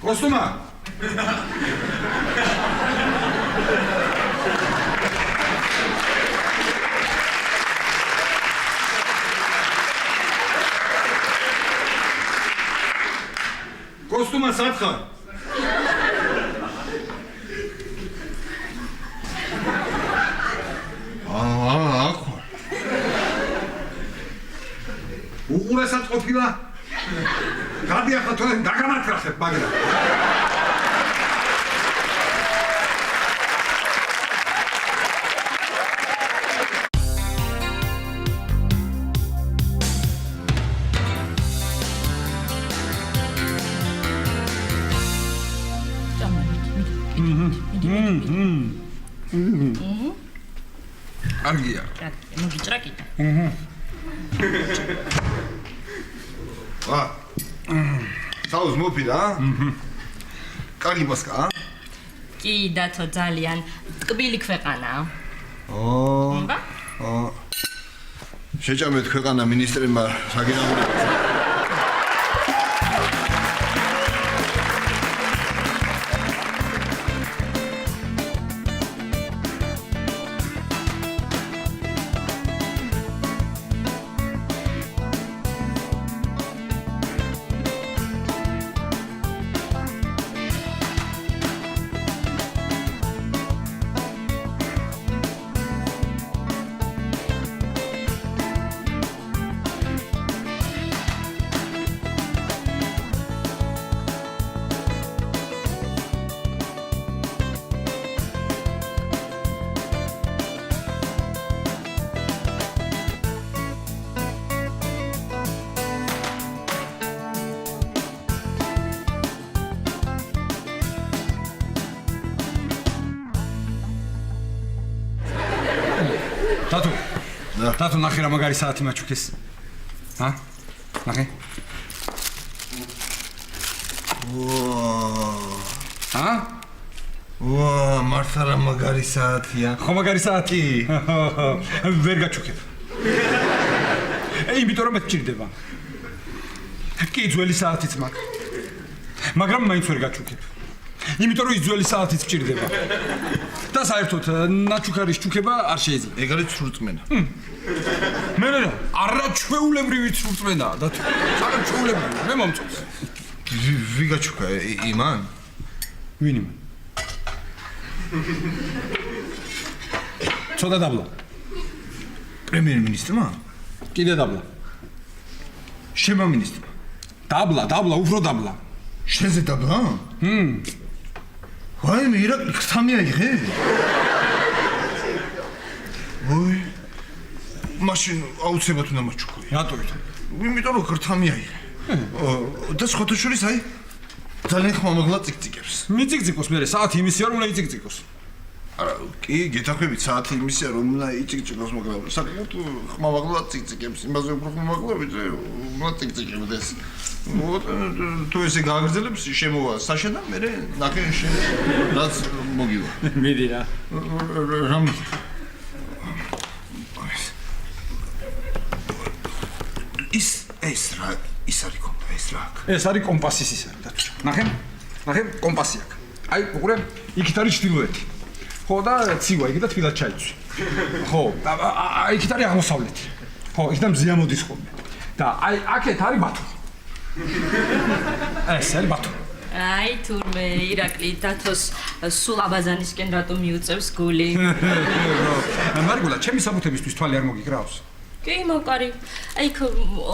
კოსტუმა კოსტუმა სათხარ აყო უყურესად ყოფილა გადი ახლა თორე დაგამართრახებ მაგრამ არგია. მოგიჭრა კიდე. საუს მოფიდა? კარგი მოსკა? კი, დათო ძალიან ტკბილი ქვეყანაა. ო. შეჭამეთ ქვეყანა მინისტრებმა საგინაურებას. დათო ნახე რა მაგარი საათი მაჩუქეს. ნახე. მართლა რა მაგარი საათია. ხო მაგარი საათი. ვერ გაჩუქებ. იმიტომ რომ მეჭირდება. კი ძველი საათიც მაქვს. მაგრამ მაინც ვერ გაჩუქებ. იმიტომ რომ ის ძველი საათიც მჭირდება. და საერთოდ ნაჩუქარის ჩუქება არ შეიძლება. ეგ არის ცრურწმენა. მე არა ჩვეულებრივი ცრურწმენაა და არა ჩვეულებრივი მე მომწონს. ვიგაჩუქა იმან? ვინ იმან? ცოტა დაბლა. პრემიერ-მინისტრმა? კიდე დაბლა. შემა მინისტრმა? დაბლა, უფრო დაბლა. შენზე დაბლა? ვაიმე, ირაკლი ხთამი აიღე? ой, მაშინ აუცილებლად უნდა მაჩუქო. რატო? იმიტომ რომ ხთამი აიღე. და სხვათა შორის აი ძალიან ხმამაღლა ციკციკებს. მიციკციკოს მე საათი იმისია რომ უნდა იციკციკოს. არა, კი, გეთახმებით საათი იმისია რომ უნდა იციკციკოს, მაგრამ საკმაოდ ხმამაღლა ციკციკებს. იმაზე უფრო ხმამაღლა ვიდრე უნდა ციკციკებდეს. თუ ესე გააგრძელებს შემოვა საშენ და მე ნახე შენ რაც მოგივა. მიდი რა. რამ ის არის ეს არის კომპასის ის არის დათო. ნახე კომპასი აქვს. აი უყურე იქით არის ჩრდილოეთი. ხო და ცივა იქით და თბილად ჩაიცვი. ხო აი იქით არის აღმოსავლეთი. ხო იქით მზია მოდის ხოლმე. და აი აქეთ არის ბათუმი. ეს არის ბათუმი. აი თურმე ირაკლი დათოს სულ აბაზანისკენ რატომ მიუწევს გული? მარგულა ჩემი საბუთებისთვის თვალი არ მოგიკრავს? კი მოკარი. აი იქ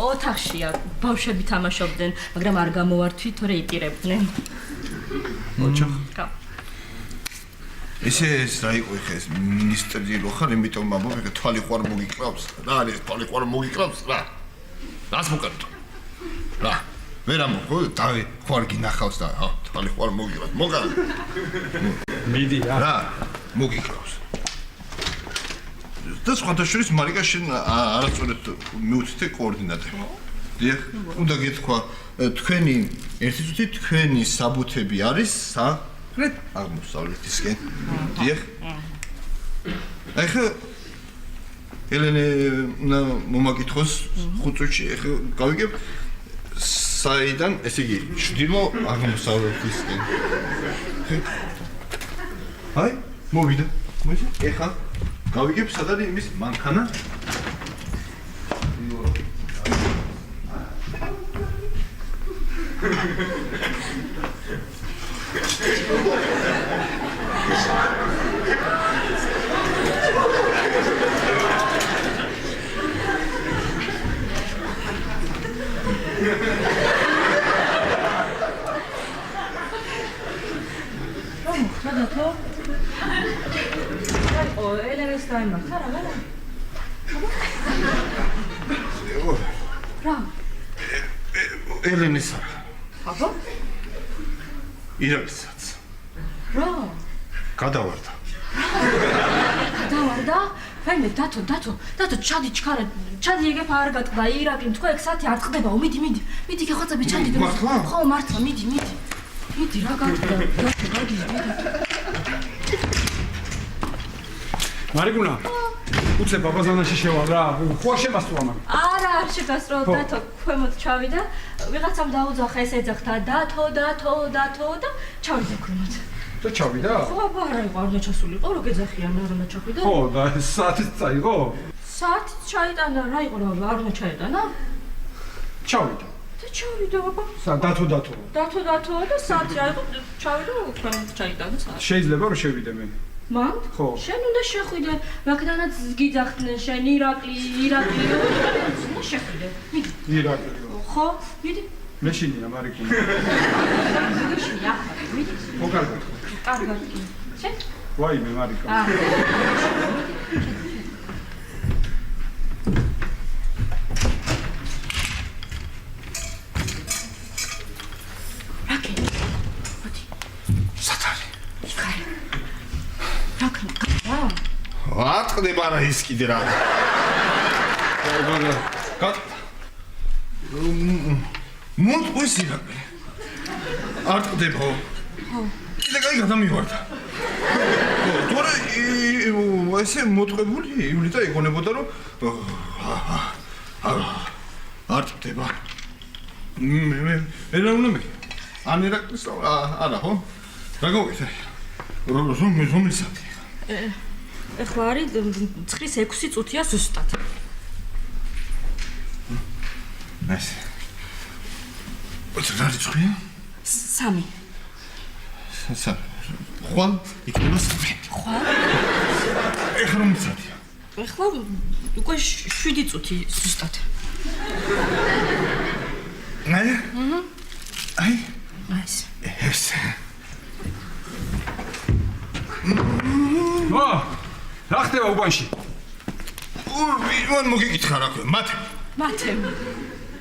ოთახშია ბავშვები თამაშობდნენ, მაგრამ არ გამოვართვი თორე იტირებდნენ. ოჩახ. ეს რა იყო ხე ეს მინისტრი რო ხარ, იმიტომ მაბობ ეგ თვალი ყوار მოგიკრავს. რა არის თვალი ყوار მოგიკრავს რა? რას მოკარდო? რა ვერ ამბობ, დავი ყوار გინახავს და თვალი ყوار მოგიკრავს. მოკარდი. მიდი რა მოგიკრავს. და სხვათა შორის მარიკა შენ არასწორად მიუთითე კოორდინატები. დიახ, უნდა გეთქვა თქვენი ერთი წუთი თქვენი საბუთები არის სამხრეთ აღმოსავლეთისკენ. დიახ. ეხლა ელენე მომაკითხოს 5 წუთში ეხლა გავიგებ საიდან, ესე იგი, ჩრდილო აღმოსავლეთისკენ. აი, მოვიდა. ეხლა გავიგებ სად არის იმის მანქანა. ელენეს დაიმართა რა? რა? ელენეს არა. აბა? ირალისაც. რა? გადავარდა. გადავარდა? რაიმე დათო, ჩადი ჩქარა, ჩადი ეგ არ გატყდა ირაკლი, თქვა ეგ საათი არ ტყდებაო, მიდი გეხვაწები ჩადი დროს. ხო, მართლა, მიდი. მიდი რა გატყდა? გაგი. მარიკუნა, უცე ბაბაზანაში შევალ რა, ხო შემასწრა მაგ. არა, არ შეგასწრო, დათო, ქვემოთ ჩავიდა, ვიღაცამ დაუძახა ეს ეძახდა, დათო და ჩავიდა ქვემოთ. და ჩავიდა? ხო, აბა არა იყო, არ უნდა ჩასულიყო, რო გეძახიან, არ უნდა ჩავიდა. ხო, და საათით წაიღო? საათით ჩაიტანა, რა იყო რა, არ უნდა ჩაიტანა? ჩავიდა. და ჩავიდა, აბა. დათო. დათო და საათი რა იყო, ჩავიდა, ქვემოთ ჩაიტანა საათი. შეიძლება რომ შევიდე მე. მან? ხო. შენ უნდა შეხვიდე, მაგდანაც გიძახდნენ შენ ირაკლი, უნდა შეხვიდე. მიდი. ირაკლი. ხო, მიდი. მეშინია მარიკუნა. მეშინია, მიდი. ხო, კარგად. კარგად კი. შენ? ვაიმე მარიკა. რაკე? მოდი. სათარი. იქარი. რაკე? არ ტყდება რა ის კიდე რა. მოტყვის ირაკლი. არ ტყდებაო. ხო. კიდე კაი გადამივარდა. ხო, თორე ესე მოტყებული ივლიდა იგონებოდა რომ არ ტყდება. მე რა უნდა მე? ან ირაკლის არა ხო? რა გავიქცე? რომელი საათი? ეხლა არის 9:06 წუთია ზუსტად. ეს. რა რიცხვია? 3. ხვალ იქნება 3. ხვალ? ეხლა რომელი საათია? ეხლა უკვე 7 წუთი ზუსტად. აი? აი? ეს. ეს. რა ხდება უბანში? მან მოგიკითხა რა ქვია, მათე.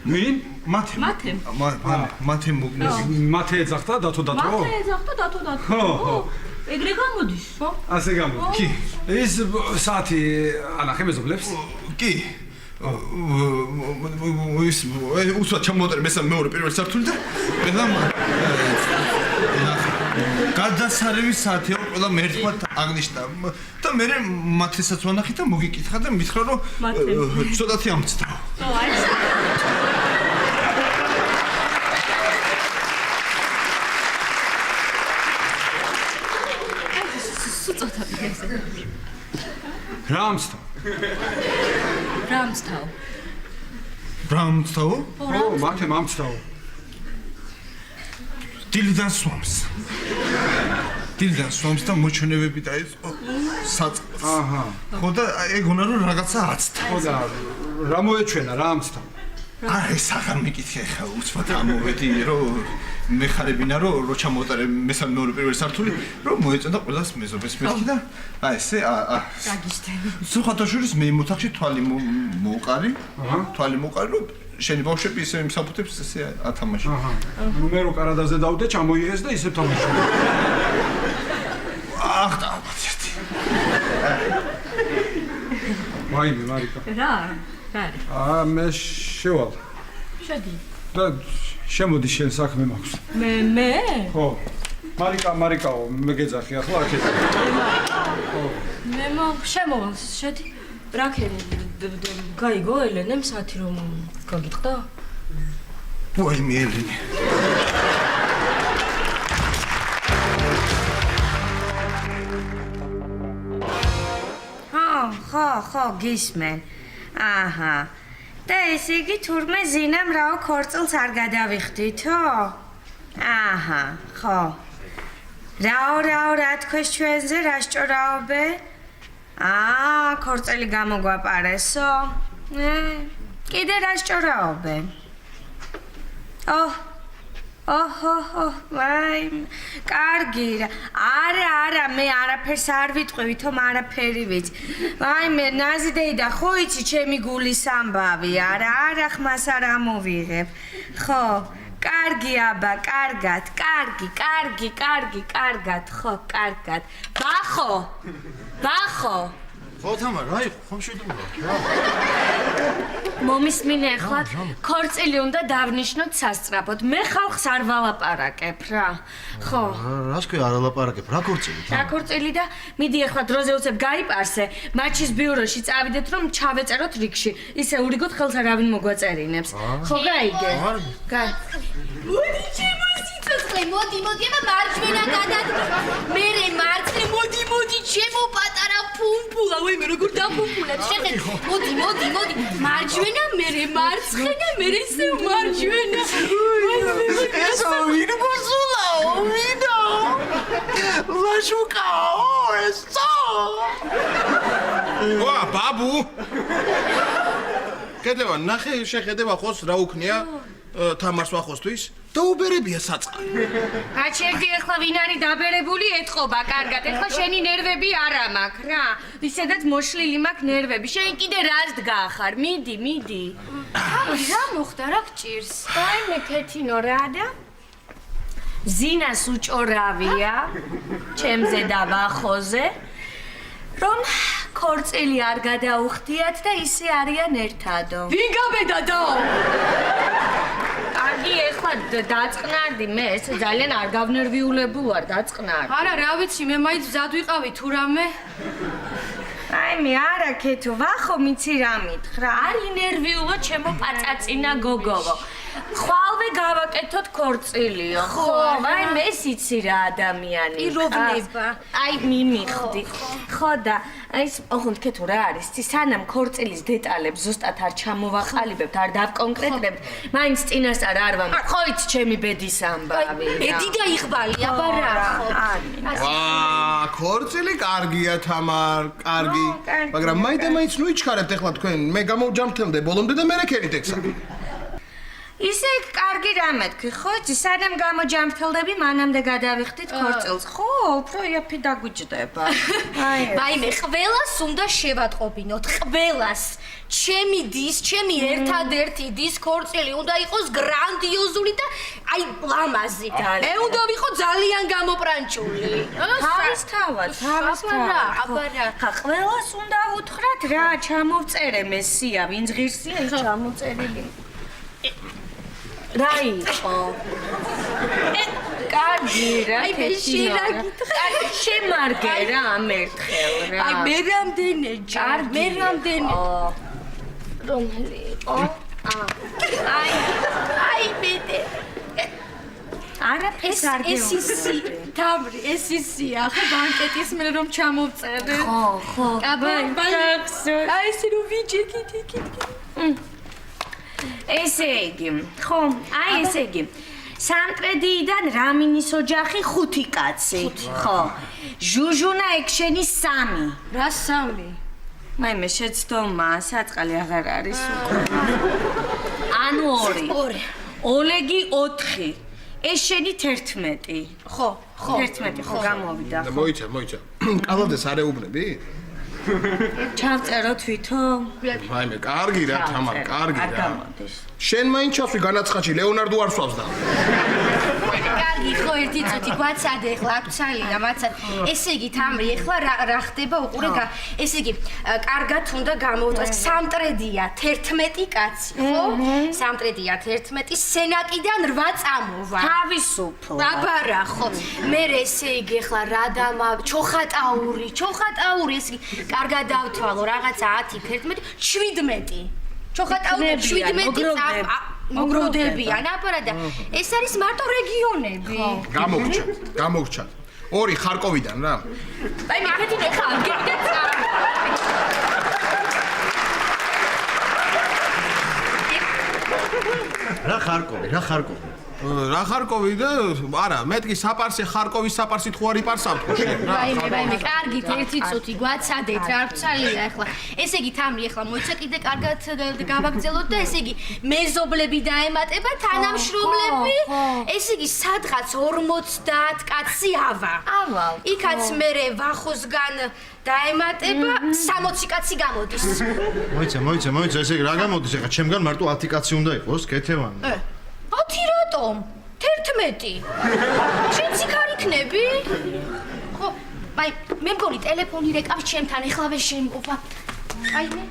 მინ? მათე. მათე ეძახდა დათო? მათე ეძახდა დათო. ხო. ეგრე გამოდის, ხო? ასე გამოდის. კი. ეს საათი ანახე მეზობლებს? კი. ის უცბად ჩამოვატარე მესამე მეორე პირველი სართული და ყველამ გადასარევი საათია ყველა მერტყმად აღნიშნა და მე მათესაც ვანახი და მოგიკითხა და მითხრა რომ ცოტათი ამცდაო. ხო, აი ეს. ცოტათი ესე. რა ამცდა? რამცდაო? ხო, მათე ამცდაო. დილიდან სვამს და მოჩვენებები დაიწყო საწყლს. აჰა. ხო და ეგონა რომ რაღაცა აცდა. ხო და რა მოეჩვენა, რა ამცდა? აი ეს აღარ მიკითხე ხა უცბად ამოვედი რომ მეხარებინა რომ რო ჩამოვატარე მესამე მეორე პირველი სართული რომ მოეწონდა ყველას მეზობლებს მეთქი და აი ესე გაგიშთები. სუხათაშორის მე იმ ოთახში თვალი მოუყარი რომ შენი ბავშვები ისე იმსაფუთებს ესე ათამაში. აჰა. მე რო კარადაზე დავდე ჩამოიეს და ისე თამაშობ. ახ და ალბათ ერთი. ვაიმე მარიკა. რა არის? მე შევალ. შედი. და შემოდი შენ საქმე მაქვს. მე? ხო. მარიკაო, მე გეძახი ახლა აქეთ. ხო. მე შემოვალ, შედი. რაკერი გაიგო ელენემ საათი რომ გაგიტყდა? ვაიმე ელენე. ხო, გისმენ. აჰა. და ესე იგი თურმე ზინამ რაო ქორწილს არ გადავიხდითო? აჰა, ხო. რაო, რა თქვეს ჩვენზე, რა სჭორაობე? ქორწილი გამოგვაპარესო? კიდე რა სჭორაობე? ვაი, კარგი რა. არა, მე არაფერს არ ვიტყვი, თომ არაფერი ვიცი. ვაიმე, ნაზი დეიდა, ხო იცი ჩემი გულის ამბავი, არა, ხმას არ ამოვიღებ. ხო, კარგი აბა, კარგად, ხო, კარგად. ბახო. ხო თამარ, რა იყო? ხომ შედულა? მომისმინე ახლა ქორწილი უნდა დავნიშნოთ სასწრაფოდ. მე ხალხს არ ვალაპარაკებ რა. ხო. რას ქვია არ ვალაპარაკებ? რა ქორწილი? რა ქორწილი და მიდი ახლა დროზე უცებ გაიპარსე. მაჩის ბიუროში წავიდეთ რომ ჩავეწეროთ რიგში. ისე ურიგოთ ხელს არავინ მოგვაწერინებს. ხო გაიგე? გაი. მოდი ჩემოსიცოცხლე, მოდი, აბა მარჯვენა გადადგე. მერე მარცხნე, მოდი, ჩემო პატარა ფუმფულა, ვაიმე როგორ დაფუმფულებ, შეხედე. მოდი, მარჯვენა, მერე მარცხენა, მერე ისე მარჯვენა. ესო ვინ გოსულაო, ვინო? ლაშუკაო, ესო. ვა, ბაბუ. კეთება, ნახე, შეხედება ხოს რა უქნია თამარს ვახოსთვის? დაუბერებია საწყალი. გაჩერდი ახლა ვინ არის დაბერებული ეთყობა კარგად. ახლა შენი ნერვები არა მაქვს რა. ისედაც მოშლილი მაქვს ნერვები. შენ კიდე რას დგახარ? მიდი. რა მოხდა, რა გჭირს? ვაიმე ქეთინო რა და? ზინას უჭორავია ჩემზე და ვახოზე რომ ქორწილი არ გადაუხდიათ და ისე არიან ერთადო. ვინ გაბედადო? კარგი, ახლა დაწყნარდი მე, ეს ძალიან არ გავნერვიულებულ ვარ, დაწყნარდი. არა, რა ვიცი, მე მაინც მზად ვიყავი თუ რამე. აიმე, არა ქეთო, ვახო მიცი რა მითხრა. არი ნერვიულო ჩემო პაწაწინა გოგოვო. ხვალვე გავაკეთოთ ქორწილიო. ხო, ვაიმე, ეს იცი რა ადამიანი. პიროვნება. აი, მიმიხდი. ხო და ეს ოღონდ ქეთო რა არის? სანამ ქორწილის დეტალებს ზუსტად არ ჩამოვაყალიბებთ, არ დავკონკრეტებთ, მაინც წინასწარ არ ვამბობ. ხო იცი ჩემი ბედის ამბავი. ბედი და იღბალი, აბა რა. ვა, ქორწილი კარგია თამარ, კარგი. მაგრამ მაინც ნუ იჩქარებთ ახლა თქვენ, მე გამოვჯამრთელდე ბოლომდე და მე რეკერით ექსა. ისე კარგი რამე თქვი, ხო? სანამ გამოჯამრთელდები, მანამდე გადავიხდით ქორწილს. ხო, უფრო იაფი დაგვიჯდება. ვაიმე, ყველას უნდა შევატყობინოთ, ყველას. ჩემი ერთადერთი დის ქორწილი უნდა იყოს გრანდიოზული და აი ლამაზი. მე უნდა ვიყო ძალიან გამოპრანჭული. თავისთავად. აბა რა. ხა ყველას უნდა უთხრათ რა, ჩამოვწერე მესია, ვინც ღირსია, ის ჩამოწერილი. რა იყო? კარგი რა, შემარგე რა ამერთხელ რა. აი მე რამდენი ჯარ, მე რამდენი. რომელი იყო? აი ბედე. არაფერს არ ესისი, თამრი, ესისია, ხო ბანკეტის მე რომ ჩამოვწერე. ხო. აბა, აი ესე რომ ვიჯექი. ესე იგი, ხო, აი ესე იგი. სამტრედიიდან რამინის ოჯახი 5 კაცი. ხო. ჟუჟუნა ექშენი 3. რა 3? მაიმე შეცდომა, საწყალი აღარ არის უკვე. ანუ 2. ოლეგი 4. ეშენი 11. ხო. 11 ხო გამოვიდა. და მოიცა. ყალავდეს არ ეუბნები? ჩავწერო თვითონ. მაიმე, კარგი რა თამარ, კარგი არ რა. გამოდის. შენ მაინც ჩასვი განაცხადში, ლეონარდო არ სვავს და. კარგი, ხო ერთი წუთი გვაცადე, ახლა აქცალი და მაცად. ესე იგი თამრი, ახლა რა ხდება უყურე, ესე იგი, კარგად უნდა გამოვტოს სამტრედია 11 კაცი, ხო? სამტრედია 11, სენაკიდან 8 წამოვა. თავისუფლ. აბა რა, ხო. მე ესე იგი ახლა რა დამა ჩოხატაური, ესე იგი, კარგად დავთვალო, რაღაცა 10, 11, 17. ჩოხატაური 17 მოგროვდებიან აბარა და ეს არის მარტო რეგიონები. გამოგჩათ. ორი ხარკოვიდან რა. აი მაგეთი ნახა ამგერდა წარ. რა ხარკოვი? რა ხარკოვი და არა, მეთქი საპარსე ხარკოვის საპარსით ხო არ იპარსავთ ხო შენ რა. ვაიმე, კარგით, ერთი წუთი გვაცადეთ რა რცალია ახლა. ესე იგი თამრი ახლა მოიცა კიდე კარგად გავაგრძელოთ და ესე იგი მეზობლები დაემატება თანამშრომლები. ესე იგი სადღაც 50 კაცი ავა. იქაც მერე ვახოსგან დაემატება 60 კაცი გამოდის. მოიცა, ესე იგი რა გამოდის ახლა ჩემგან მარტო 10 კაცი უნდა იყოს, კეთევანი. 10 რატომ? 11. შენც იქ არ იქნები? ხო, აი მე მგონი ტელეფონი რეკავს ჩემთან, ეხლავე შემოვა. აი მე.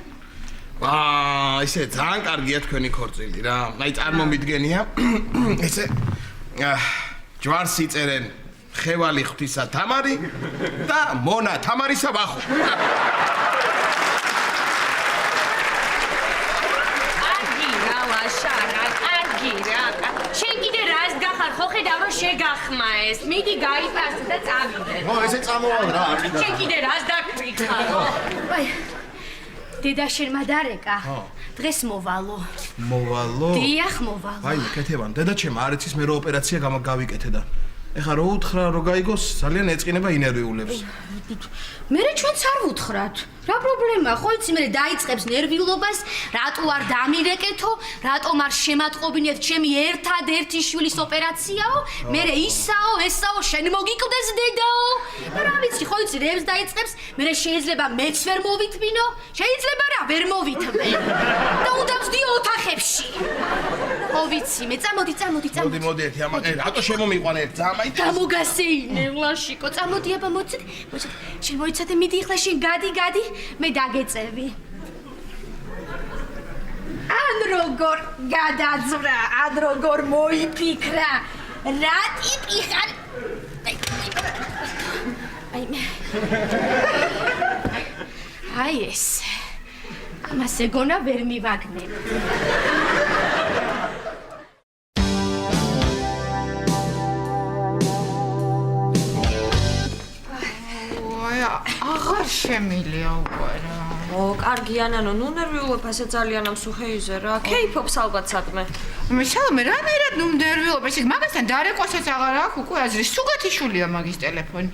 ისე ძალიან კარგია თქვენი ქორწილი რა. აი წარმომიდგენია. ესე ჯვარს იწერენ ხევალი ღვთისა თამარი და მონა თამარისა ვახო. შენ კიდე რას გახარ, ხო ხედავ რომ შეგახმა ეს. მიდი გაიფასე და წავიდე. ხო, ესე წამოვალ რა. შენ კიდე რას დაგვიქხარ? აი დედა შენმა დარეკა. დღეს მოვალო. მოვალო? დიახ, მოვალო. აი, კეთებან, დედა ჩემ არ იცის მე რო ოპერაცია გავიკეთე და ეხლა რო უთხრა რო გაიგოს, ძალიან ეწყინება ინერვიულებს. მერე ჩვენც არ ვუთხრათ. რა პრობლემაა? ხო იცი მერე დაიწყებს ნერვიულობას, რატო არ დამირეკეთო, რატომ არ შემატყობინეთ ჩემი ერთადერთი შვილის ოპერაციაო, მერე ისაო, ესაო, შენ მოგიკვდეს დედაო. და რა ვიცი, ხო იცი რევს დაიწყებს, მერე შეიძლება მეც ვერ მოვითმინო, შეიძლება რა ვერ მოვითმე. და უნდა ვსდიო ოთახებში. ხო ვიცი, მე წამოდი. მოდი, რატო შემომიყვანე ერთ ძამაი? გამოგასეინე, ლაშიკო, წამოდი აბა მოცეთ. შენ მოიცადე, მიდი ახლა შენ გადი. მე დაგეწევი. ან როგორ გადაძვრა, ან როგორ მოიფიქრა. რა ტიპი ხარ? აი ეს. ამას ეგონა ვერ მივაგნებ. აღარ შემილია უკვე რა. კარგია ნანო, ნუ ნერვიულობასე ძალიან ამ სუხეიზე რა. კეიფობს ალბათ სადმე. მისალმე რანაირად ნუ ნერვიულობა, ისე მაგასთან დარეკვასაც აღარ აქვს უკვე აზრი. სუგათიშულია მაგის ტელეფონი.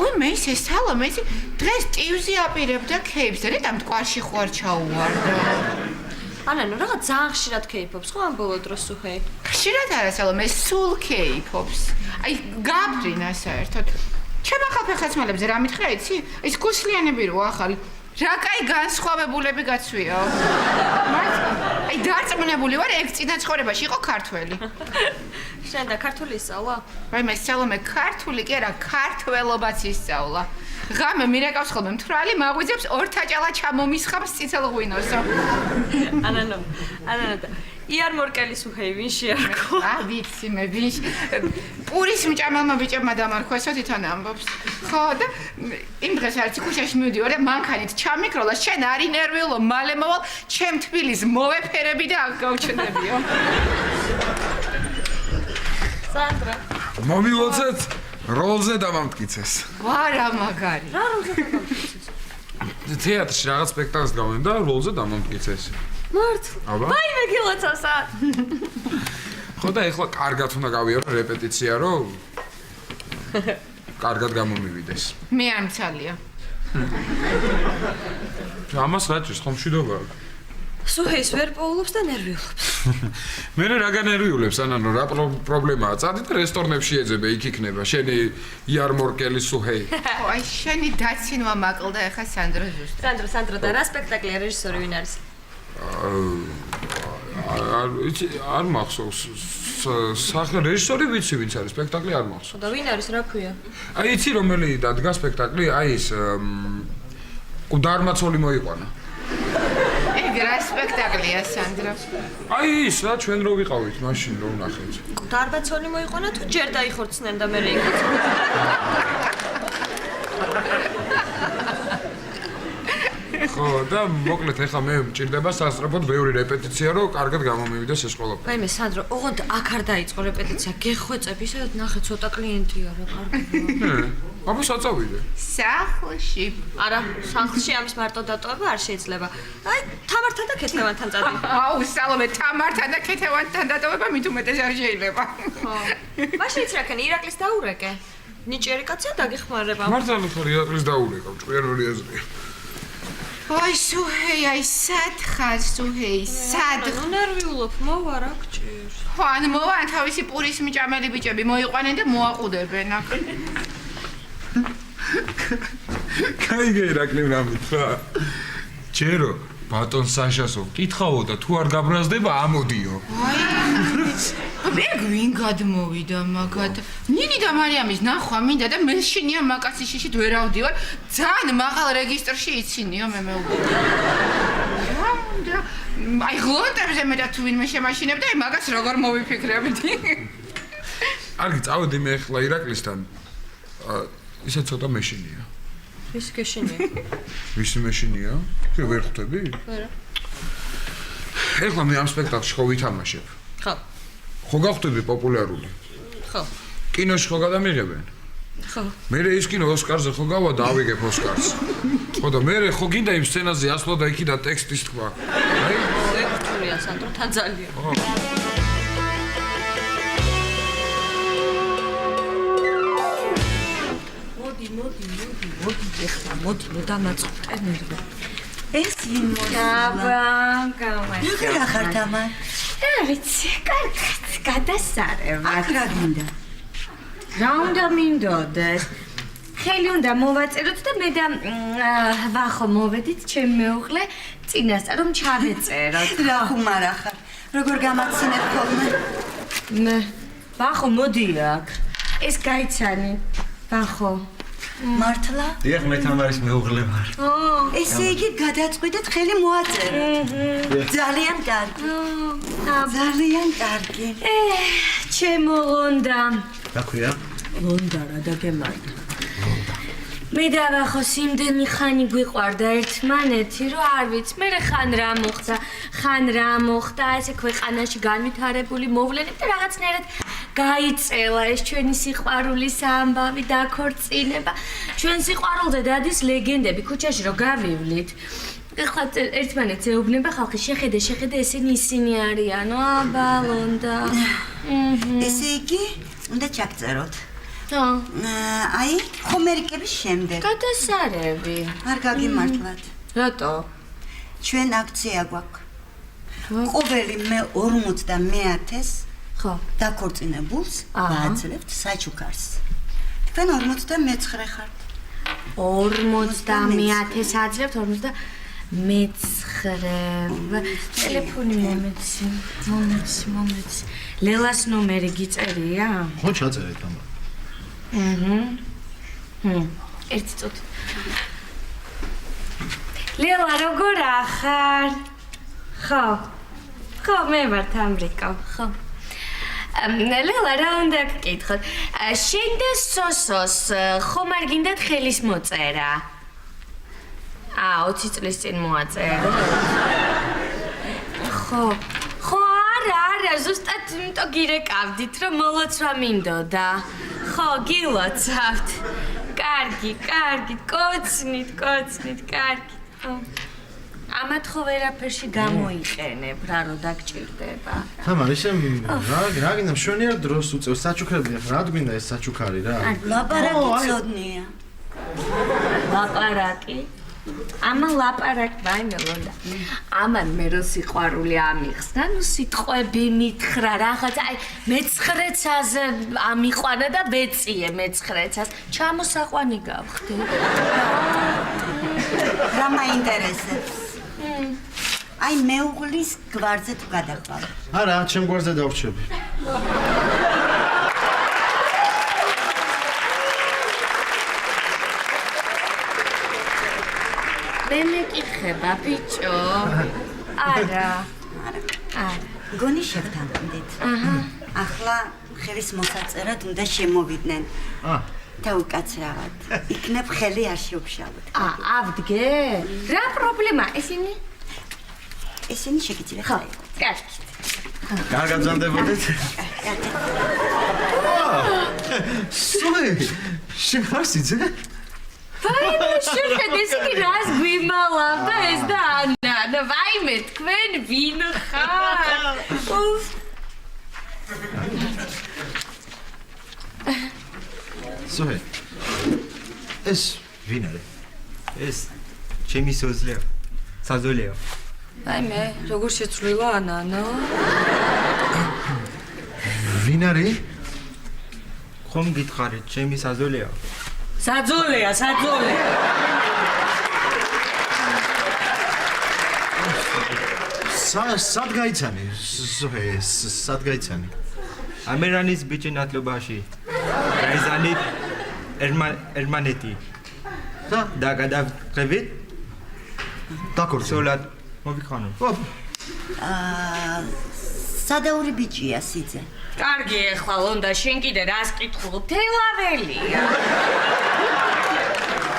ой მე ისე სალამე ისე დღეს ტივზი აპირებდა კეიფს და რატომ მტკვარში ხო არ ჩაუვარდა. ანანო რაღაც ძალიან ხშირად კეიფობს ხო ამ ბოლო დროს სუხეი? ხშირად არა სალამე, სულ კეიფობს. აი გაბრინა საერთოდ. ჩემ ახალ ფეხსაცმელებზე რა მითხრა იცი? ის გუსლიანები რო ახალი. რა კაი განსხვავებულები გაცვიო. აი დარწმუნებული ვარ, ეგ წინა ცხოვრებაში იყო ქართველი. შენ და ქართული ისწავლა? აი მე სალამე ქართული კი არა, ქართველობაც ისწავლა. ღამე მირეკავს ხოლმე მთვრალი, მაგვიძებს ორთაჭალა ჩამომისხამს წითელ ღვინოსო. ანანო და იარმორკელი სუხეი ვინ შეარქო? ვიცი მე ვინ პურის მჭამელმა ბიჭებმა დამარქვესო თვითონ ამბობს. ხო და იმ დღეს არც ქუჩაში მივდივარ და მანქანით ჩამიკროლა, შენ არ ინერვიულო, მალე მოვალ, ჩემ თბილის მოვეფერები და აქ გავჩნდებიო. სანდრა. მომილოცეთ როლზე დამამტკიცეს. ვარა მაგარი. რა როლზე დამამტკიცეს? თეატრში რაღაც სპექტაკლს გავენ და როლზე დამამტკიცეს. მართლა? ვაიმე გილოცავსა. ხო და ეხლა კარგად უნდა გავიარო რეპეტიცია, რომ კარგად გამომივიდეს. მე არ მცალია. ამას რაჭის ხომ მშვიდობა. სუხეის ვერ პოულობს და ნერვიულობს. მე რა განერვიულებს ანანო, რა პრობლემაა? წადი და რესტორნებში ეძებე, იქ იქნება შენი იარმორკელის სუხეი. ხო, აი შენი დაცინვა მაკლდა ახლა სანდრო ზუსტად. სანდრო და რა სპექტაკლია, რეჟისორი ვინ არის? არ მახსოვს. სახე რეჟისორი ვიცი ვინც არის, სპექტაკლი არ მახსოვს. და ვინ არის, რა ქვია? აი იცი რომელი დადგა სპექტაკლი? აი ის დარმაცოლი მოიყვანა. ეგ რა სპექტაკლია სანდრო? აი ის რა ჩვენ რო ვიყავით მაშინ რო ვნახეთ. დარბაცოლი მოიყვანა თუ ჯერ დაიხორცნენ და მე იქით? ხო, და მოკლედ ეხლა მე მჭირდება სასწრაფოდ ბევრი რეპეტიცია, რომ კარგად გამომივიდეს ეს ყველაფერი. ვაიმე, სანდრო, ოღონდ აქ არ დაიწყო რეპეტიცია, გეხვეწებ, ისედაც ნახე ცოტა კლიენტია რა, კარგია. აბა საწავიდე. სახლში. არა, სახლში ამის მარტო დატოვება არ შეიძლება. აი, თამართან და ქეთევანთან წადი. აუ, სალომე, თამართან და ქეთევანთან დატოვება მით უმეტეს არ შეიძლება. ხო. მაშინ იცი რა ქენი, ირაკლის დაურეკე. ნიჭიერი კაცია დაგეხმარება. მართალი ხარ ირაკლის დაურეკავ, ჭკვიანური აზრია. აი, სუჰეი, აი, სად ხარ, სუჰეი, სად? ნუ ნერვიულობ, მოვა რა გჭირს. ხო, ან მოვან თავისი პურის მიჭამელი ბიჭები მოიყვანენ და მოაყუდებენ აქ. კაიგე ირაკლი რამით რა. ჯერო ბატონ საშასო კითხავო და თუ არ გაბრაზდება ამოდიო. მე გვინ გადმოვიდა მაგათ. ნინი და მარიამის ნახვა მინდა და მე შინია მაკაცის შიშით ვერ ავდივარ. ძალიან მაღალ რეგისტრში იცინიო მე მეუბნები. აი გლონტებზე მე და თუ ვინმე შემაშინებდა, აი მაგას როგორ მოვიფიქრებდი. კარგი, წავედი მე ახლა ირაკლისთან. ისე ცოტა მეშინია. ის გეშინია. ვისი მეშინია? შე ვერ ხვდები? არა. ეხლა მე ამ სპექტაკლში ხო ვითამაშებ. ხო. ხო გავხდები პოპულარული? ხო. კინოში ხო გადამიღებენ? ხო. მე ის კინო ოსკარზე ხო გავა და ავიგებ ოსკარს. ხო და მე ხო გინდა იმ სცენაზე ასვლა და იქიდან ტექსტის თქვა. აი, ზექრულია სანდრო, თან ძალიან. ხო. მოდი, ეხლა მოდი, ნუ დამაწყობ ნერვი. ეს იმონა. გამარჯობა. რა ხარ თამარ? რა ვიცი, კარგად, გადასარევად. აქ რა გინდა? რა უნდა მინდოდეს? ხელი უნდა მოვაწეროთ და მე და ვახო მოვედით ჩემ მეუღლე წინასწარ რომ ჩავეწეროთ. რა ხუმარა ხარ? როგორ გამაცინებ ხოლმე? მე ვახო მოდი აქ. ეს გაიცანი. ვახო. მართლა? დიახ, მე თამარის მეუღლე ვარ. ესე იგი გადაწყვეტეთ ხელი მოაწეროთ. ძალიან კარგი. ძალიან კარგი. ჩემო ლონდა. რა ქვია? ლონდა რა დაგემართა. მე და ვახო სიმდენი ხანი გვიყვარდა ერთმანეთი, რომ არ ვიცი, მე ხან რა მოხდა, ესე ქვეყანაში განვითარებული მოვლენები და რაღაცნაირად გაიწელა ეს ჩვენი სიყვარულის ამბავი და ქორწინება. ჩვენ სიყვარულზე დადის ლეგენდები ქუჩაში რომ გავივლით. ეხლა ერთმანეთს ეუბნება ხალხი, შეხედე, ესენი ისინი არიანო, აბა ლონდა. ესე იგი, უნდა ჩაგწეროთ. აი, ხომერიკების შემდეგ. გადასარევი. არ გაგიმართლათ. რატო? ჩვენ აქცია გვაქვს. ყოველი მე 50,000-ს ხო. დაქორწინებულს ვაძლევთ საჩუქარს. თქვენ 49 ხართ. 50,000-ს აძლევთ 49. ტელეფონი მომეცი. ლელას ნომერი გიწერია? ხო, ჩაწერეთ თამარ. ერთი წუთი. ლელა, როგორ ახარ? ხო, მე ვარ თამრიკო, ხო. ლელა, რა უნდა გკითხოთ? შენ და სოსოს ხომ არ გინდათ ხელის მოწერა? 20 წლის წინ მოაწერა. ხო, არა, ზუსტად იმიტომ გირეკავდით, რომ მოლოცვა მინდოდა. ხო, გილოცავთ. კარგი, კოცნით, კარგი. ხო. ამათ ხო ვერაფერში გამოიყენებ, რა რო დაგჭირდება. თამარ, ისე რა გინდა მშვენიერ დროს უწევს საჩუქრები, რა გვინდა ეს საჩუქარი რა? ლაპარაკი ცოდნია. ლაპარაკი? ამან ლაპარაკი ვაიმე ლონდა. ამან მე რო სიყვარული ამიხსნა, ნუ სიტყვები მითხრა რაღაცა, აი მეცხრეცაზე ამიყვანა და ვეწიე მეცხრეცას. ჩამოსაყვანი გავხდი. რა მაინტერესებს? აი მეუღლის გვარზე თუ გადახვალ. არა, ჩემ გვარზე დავრჩები. მე მეკითხება ბიჭო. არა. გონი შევთანხმდით. ახლა ხელის მოსაწერად უნდა შემოვიდნენ. დაუკაცრავად. იქნებ ხელი არ შეუფშავოთ. ავდგე? რა პრობლემა ესენი? ესენი შეგიძლია ხარ. კარგი. გაგაძანდებოდეთ? სული, შეხარსიძე? ვაიმე, შეხედ ეს კი რას გვიმალავდა ეს და ანა, ვაიმე, თქვენ ვინ ხარ? სული, ეს ვინ არის? ეს ჩემი სოზლეა. საზოლეა. ვაიმე, როგორ შეცვლილა ანა? ვინ არის? ხომ გითხარით, ჩემი საზოლეა. საძოლეა. სად გაიცანი? სად გაიცანი? ამერანის ბიჭი ნათლობაში. რაიზანი ერმანეთი. და გადავყევით? დაკორდე. სოლად მოვიხანო. სადაური ბიჭია სიძე. კარგი, ეხლა ლონდა შენ კიდე რას კითხულობ? თელაველია.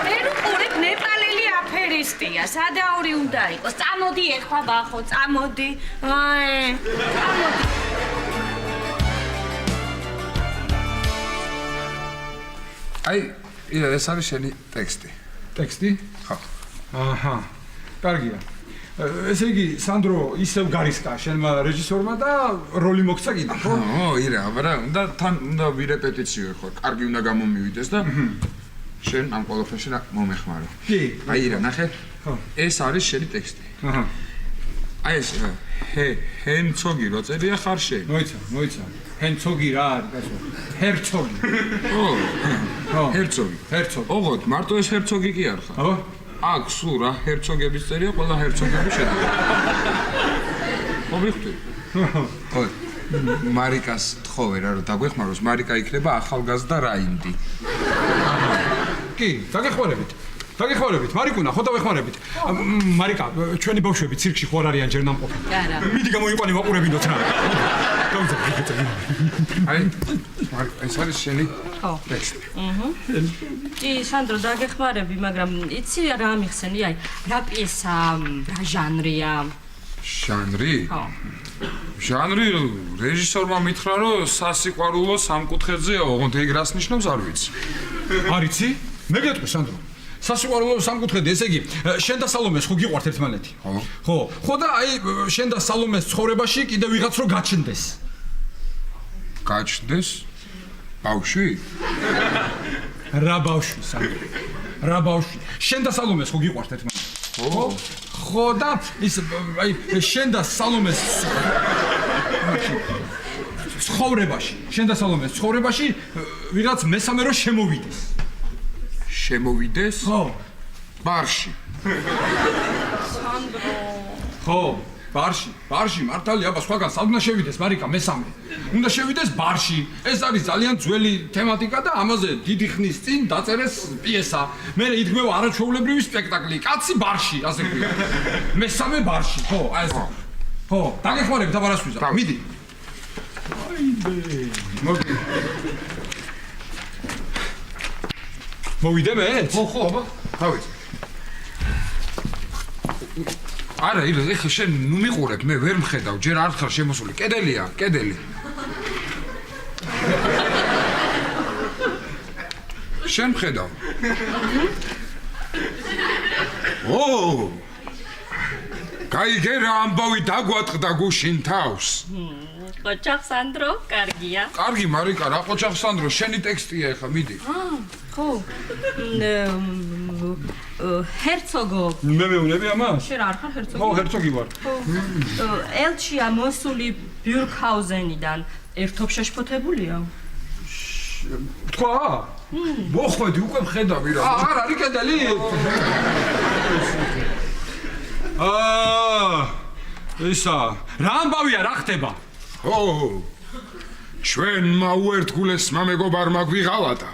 მე ვიყურებ ნეპალელი აფერისტია, სადაური უნდა იყოს. წამოდი ეხლა ბახო, წამოდი. წამოდი. აი, ეს არის შენი ტექსტი. ტექსტი? ხო. აჰა. კარგია. ესე იგი, სანდრო ისევ გარისკა შენმა რეჟისორმა და როლი მოგცა კიდე, ხო? ირა, მაგრამ თან უნდა ვირეპეტიციო ხო, კარგი უნდა გამომივიდეს და შენ ამ ყველაფერში მომეხმარო. კი. აი ირა, ნახე. ხო. ეს არის შენი ტექსტი. აჰა. აი ეს ჰენცოგი რო წერია ხარ შენ. მოიცა. ჰენცოგი რა არის? ჰერცოგი. ხო, ჰერცოგი. ოღონდ მარტო ეს ჰერცოგი კი არ ხარ. აბა? აქ სულ რა ჰერცოგების წერია, ყველა ჰერცოგები შედება. ხო ვიხდი. ხო. მარიკას თხოვე რა რომ დაგვეხმაროს, მარიკა იქნება ახალგაზრდა რაინდი. კი, დაგეხმარებით. მარიკუნა, ხო დავეხმარებით. მარიკა, ჩვენი ბავშვები ცირკში ხო არ არიან ჯერ ნამყოფი. არა. მიდი გამოიყვანი ვაყურებინოთ რა. აი, ეს არის შენი ტექსტი. კი, სანდრო, დაგეხმარები, მაგრამ იცი რა მიხსენი, აი, რა პიესა, რა ჟანრია? ჟანრი? ხო. ჟანრი რეჟისორმა მითხრა, რომ სასიყვარულო სამკუთხედზეა, ოღონდ ეგ რას ნიშნავს არ ვიცი. არ იცი? მე გეტყვი, სანდრო. სასიყვარულო სამკუთხედი, ესე იგი, შენ და სალომეს ხო გიყვართ ერთმანეთი? ხო. ხო და აი, შენ და სალომეს ცხოვრებაში კიდე ვიღაც რო გაჩნდეს. გაჩნდეს? ბავშვი? რა ბავშვი, სანდრო? რა ბავშვი? შენ და სალომეს ხო გიყვართ ერთმანეთი? ხო. ხო და ის აი, შენ და სალომეს ცხოვრებაში ვიღაც მესამე რო შემოვიდეს. შემოვიდეს? ხო. ბარში. სანდრო. ხო, ბარში, მართალია, აბა სხვაგან სად უნდა შევიდეს, მარიკა, მესამე. უნდა შევიდეს ბარში. ეს არის ძალიან ძველი თემატიკა და ამაზე დიდი ხნის წინ დაწერეს პიესა. მერე იდგმევა არაჩვეულებრივი სპექტაკლი, კაცი ბარში, ასე ქვია. მესამე ბარში, ხო, აი ეს. ხო, დაგეხმარებით, აბა რას ვიზა? მიდი. მოდი. მოვიდე მე? ხო, აბა. დავით. არა, ეხლა შენ ნუ მიყურებ, მე ვერ მხედავ, ჯერ არ ხარ შემოსული. კედელია, კედელი. შენ მხედავ. გაიგე რა ამბავი დაგვატყდა გუშინ თავს. ყოჩახ სანდრო, კარგია. კარგი, მარიკა, რა ყოჩახ სანდრო, შენი ტექსტია ეხლა, მიდი. ხო. ჰერცოგო. მე მეუნები ამას? შენ არ ხარ ჰერცოგი? ხო, ჰერცოგი ვარ. ელჩია მოსული ბიურქჰაუზენიდან ერთობ შეშფოთებულია? თქვა? მოხვედი, უკვე მხედავი რა. არ არის კედელი? ისა, რა ამბავია, რა ხდება? ო, ჩვენმა უერთგულესმა მეგობარმა გვიღალატა.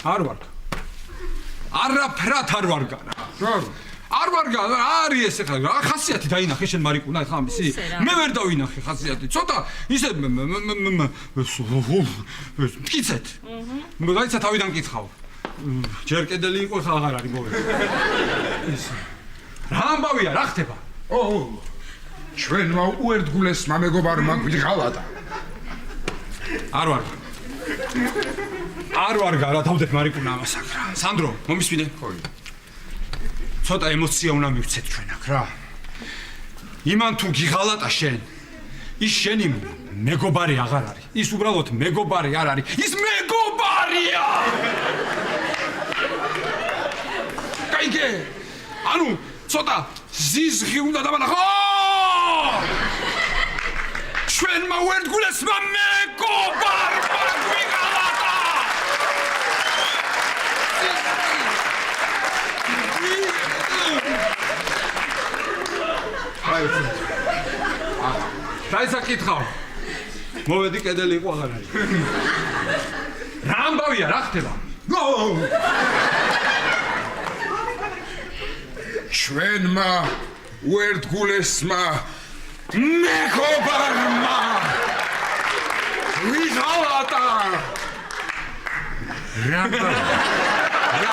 არ ვარ. არაფრად არ ვარ განა. არ ვარ არის ეს ახლა რა ხასიათი დაინახე შენ მარიკუნა ახლა ამისი მე ვერ დავინახე ხასიათი ცოტა ისე მკიცეთ დაიცა თავიდან მკითხავ ჯერ კედელი იყო ხა აღარ არის მოვე რა ამბავია რა ხდება ჩვენმა უერთგულესმა მეგობარმა გვიღალატა არ ვარ გარავდეთ მარიკუნა ამას აქ რა სანდრო მომისმინე ცოტა ემოცია უნდა მივცეთ ჩვენ აქ რა იმან თუ გიღალატა შენ ის შენი მეგობარი აღარ არის ის უბრალოდ მეგობარი არ არის ის მეგობარია კაიგე ანუ ცოტა ზიზღი უნდა დამანახო ჩვენმა უერთგულესმა მეგობარმა გვიღალატა დაიცა კითხავ მოვედი კედელი იყო აღარ არის რა ამბავია რა ხდება ჩვენმა უერთგულესმა მეგობარმა გვიღალატა რა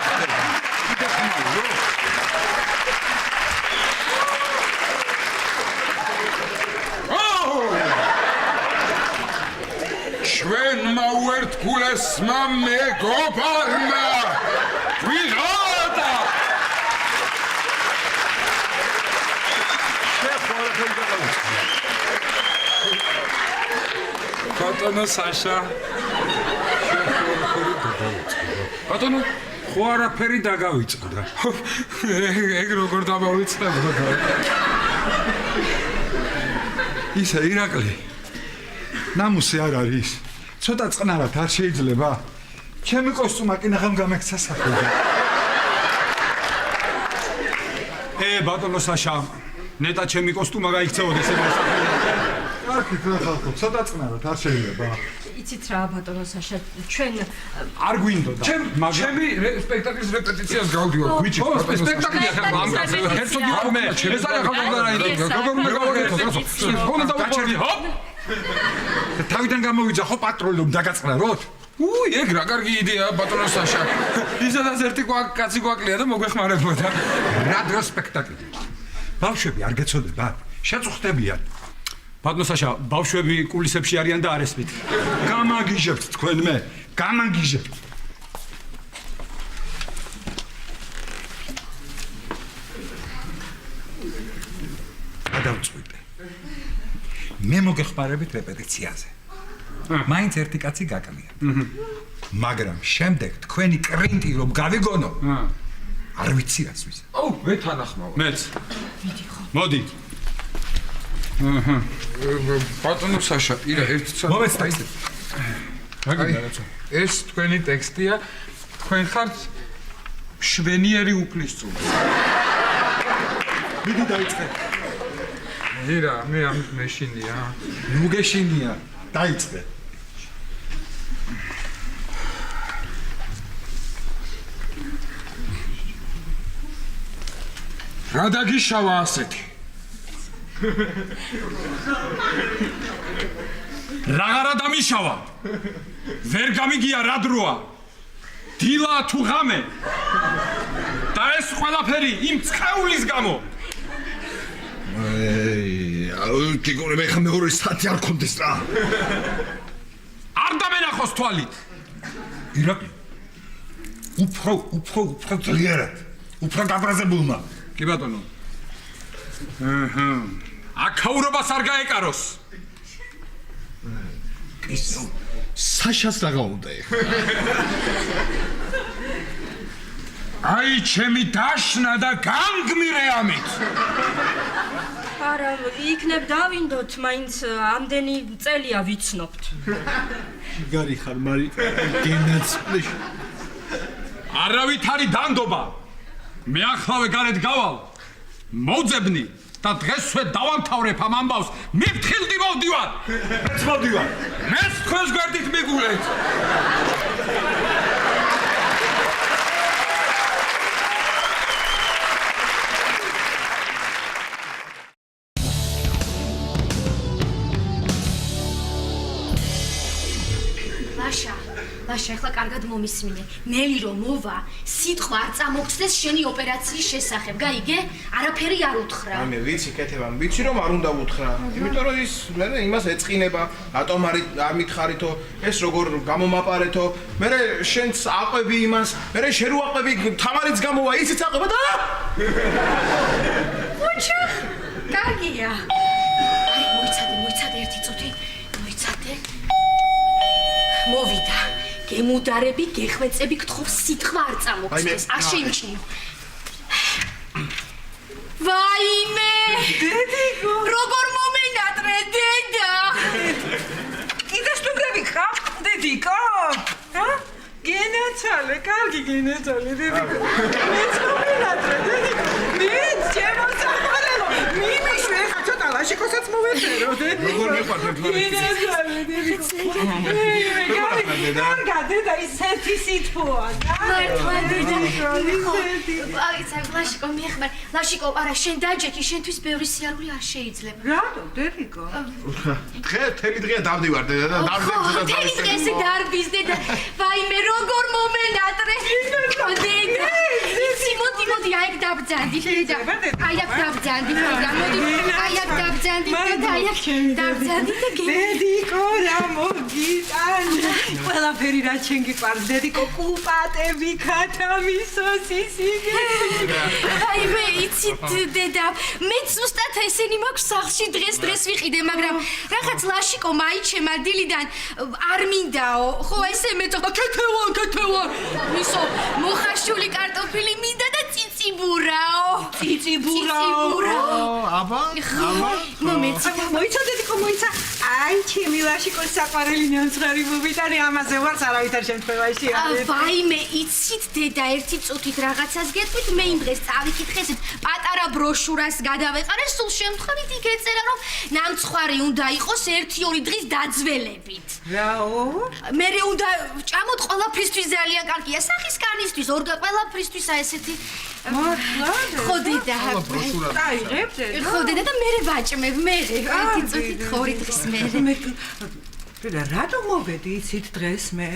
ხდება ჩვენმა უერთგულესმა მეგობარმა გვიღალატა ბატონო საშა ბატონო ხო არაფერი დაგავიწყდა ეგ როგორ დავავიწყდებოდა ისა ირაკლი ნამუსი არ არის ცოტა წყნარად არ შეიძლება ჩემი კოსტუმა კი ნახამ გამექცა საქმე ბატონო საშა ნეტა ჩემი კოსტუმა გაიქცეოდეს ეგრე საქმე არქით რა ხალხო ცოტა წყნარად არ შეიძლება იცით რა ბატონო საშა ჩვენ არ გვინდოდა ჩემი სპექტაკლის რეპეტიციას გავდივარ გვიჩი სპექტაკლი ახლა ამ კაცზე ჰერცოგი ვარ მე ეს არის ახალგაზრდა როგორ უნდა გავაკეთო ხონდა დავაჭერდი ჰოპ თავიდან გამოვიძახო ხო პატრონი დაგაწყნაროთ ეგ რა კარგი იდეა ბატონო საშა ისედაც ერთი კაცი გვაკლია და მოგვეხმარებოდა რა დღეს სპექტაკლი ბავშვები არ გეცოდება შეწუხდებიან ბატონო საშა ბავშვები კულისებში არიან და არ ესმით გამაგიჟებთ თქვენ მე გამაგიჟებთ გადავწყვიტე მე მოგეხმარებით რეპეტიციაზე მაინც ერთი კაცი გაკლია მაგრამ შემდეგ თქვენი კრინტი რომ გავიგონო არ ვიცი რას ვიზა ვეთანახმავა მეც მოდი ბატონო საშა ირა ერთ წუთი მომეცდა ისე ეს თქვენი ტექსტია თქვენ ხართ შვენიერი უფლისწული მიდი დაიწყე ირა მე ამით მეშინია ნუ გეშინია დაიწყე რა დაგიშავა ასეთი რაღაცა დამიშავა ვერ გამიგია რა დროა დილა თუ ღამე და ეს ყველაფერი იმ ცხეულის გამო კიკორე მე ხომ მეორე საათი არ კონდეს რა არ დამენახოს თვალით ირაკლი უფრო ძლიერად უფრო გაბრაზებულმა კი ბატონო აქაურობას არ გაეკაროს ისო საშას რაღა უნდა აი ჩემი დაშნა და განგმირე ამით არა იქნებ დავინდოთ მაინც ამდენი წელია ვიცნობთ გარი ხარ მარიკა გენაცვლი არავით არის დანდობა მე ახლავე გარეთ გავალ მოძებნი და დღესვე დავამთავრებ ამ ამბავს მიფრთხილდი მოვდივარ მეც თქვენს გვერდით მიგულეთ ლაშა, ახლა კარგად მომისმინე. ნელი რომ მოვა, სიტყვა არ წამოგხსნეს შენი ოპერაციის შესახებ. გაიგე? არაფერი არ უთხრა. მე ვიცი, კეთებამ, ვიცი რომ არ უნდა უთხრა. იმიტომ რომ ის მე იმას ეწყინება, რატომ არ მითხარითო, ეს როგორ გამომაპარეთო, მე შენც აყვები იმას, მე შენ რო აყვები, თამარიც გამოვა, ისიც აყვება და ხუჩა, კარგია. აი, მოიცადე ერთი წუთი. მოიცადე. მოვიდა. გემუდარები, გეხვეწები, გთხოვს სიტყვა არ წამოგხსნეს. არ შეიმჩნიო. ვაიმე! დედიკო! როგორ მომენატრე, დედა! კიდე სტუგები ხარ, დედიკო? ჰა? გენაცვალე, კარგი გენაცვალე, დედიკო. მეც მომენატრე, დედიკო. მეც შემოსახალო. მიმიშვე ხა ცოტა ლაშიკოსაც მოვეწერო, დედიკო. როგორ მიყვართ გენაცვალე, დედიკო. კარგა, დედა, ისეთი სიტყვა. მართლა დედა. აი, ლაშიკო მიეხმარ. ლაშიკო, არა, შენ დაჯექი, შენთვის ბევრი სიარული არ შეიძლება. რატო, დედიკო? თელი დღეა დავდივარ დედა და დავდივარ. თელი დღეს გარბის დედა. ვაიმე, როგორ მომენატრე. დედა. მოდი, აი აქ დაბძანდი, დედა. აი აქ დაბძანდი, მოდი. აი აქ დაბძანდი, დედა, აი აქ დაბძანდი და დედიკო, რა მოგიტანი. ყველაფერი რა ჩემ გიყვარს, დედიკო, კუპატები, ქათამისოსი, სიგარი. აი მე იცით დედა, მე ზუსტად ესენი მაქვს სახლში დღეს ვიყიდე, მაგრამ რაღაც ლაშიკო მაიჩემა დილიდან არ მინდაო. ხო ესე მეტყვა კეთევა. ისო მოხაშული კარტოფილი მინდა და ციციბურაო. აბა, მომეცი. მოიცა დედიკო, მოიცა. აი, ჩემი ლაშიკოს საყვარელი ნამცხარი მომიტანი, ამაზე ვარ არავითარ შემთხვევაში. ვაიმე, იცით დედა, ერთი წუთით რაღაცას გეტყვით, მე იმ დღეს წავიკითხეთ, პატარა ბროშურას გადავეყარე, სულ შემთხვევით იქ ეწერა, რომ ნამცხვარი უნდა იყოს 1-2 დღის დაძველებით. რაო? მე უნდა ჭამოთ ყველაფრისთვის ძალიან კარგია, სახის კანისთვის, ყველაფრისთვისა ესეთი. ხო დედა. დაიღებ დედა? ხო დედა და მე ვაჭმებ, მე ერთი წუთით 2 დღის მერე. დედა, რატო მოვედი იცით დღეს მე?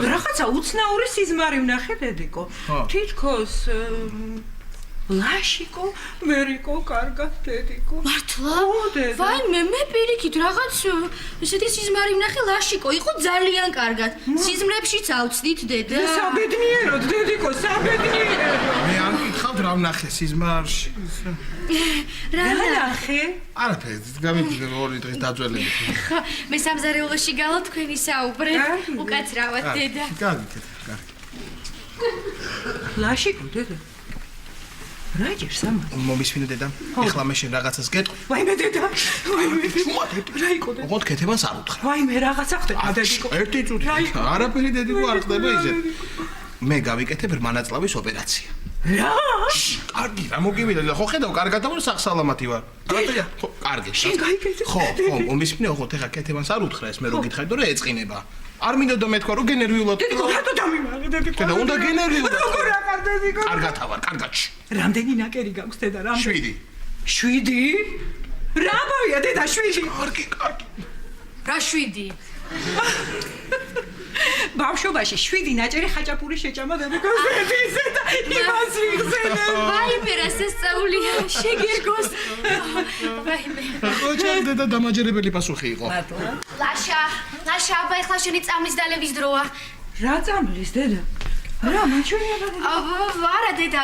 რაღაცა უცნაური სიზმარი ვნახე დედიკო. თითქოს ლაშიკო, მერიკო, კარგად დედიკო. მართლა? ვაიმე, მე პირიქით რაღაც ესეთი სიზმარი ვნახე ლაშიკო, იყო ძალიან კარგად. სიზმრებშიც ავწდით დედა. საბედნიეროდ დედიკო, საბედნიეროდ. მე არ მკითხავთ რა ვნახე სიზმარში. რა ნახე? არაფერი, გამიგე 2 დღის დაძველებით. მე სამზარეულოში გალა თქვენი საუბრეთ. უკაცრავად დედა. კარგი. ლაშიკო დედა. რა ჭირს ამა? მომისმინე დედა. ეხლა მე შენ რაღაცას გეტყვი. ვაიმე დედა. ვაიმე. რა იყო დედა? ოღონდ კეთებას არ უთხრა. ვაიმე რაღაცა ხდება დედიკო. ერთი წუთი. არაფერი დედიკო არ ხდება ისე. მე გავიკეთებ რმანაწლავის ოპერაცია. რა? კარგი, რა მოგივიდა და ხო ხედავ, კარგად ამო სახსალამათი ვარ. რატოია? ხო, კარგი. შენ გაიგეთ? ხო, მომისმინე ოღონდ ეხლა კეთებას არ უთხრა ეს მე რო გითხარი და რა ეწყინება. არ მინდოდა მეთქვა რომ გენერვიულად. დედიკო, რატო დამიმალე დედიკო? დედა, უნდა გენერვიულად. როგორ აკარ დედიკო? კარგად ავარ, კარგად. რამდენი ნაკერი გაქვს დედა, რამდენი? 7. 7? რა მოვია დედა 7? კარგი. რა 7? ბავშვობაში 7 ნაჭერი ხაჭაპური შეჭამა დედიკოს დედისა და იმას ვიხსენე. ვაიმე, რა სასწაულია, შეგირგოს. ვაიმე. ოჩა დედა დამაჯერებელი პასუხი იყო. ლაშა, აბა ეხლა შენი წამლის დალევის დროა. რა წამლის დედა? რა მაჩვენია დედა? არა დედა,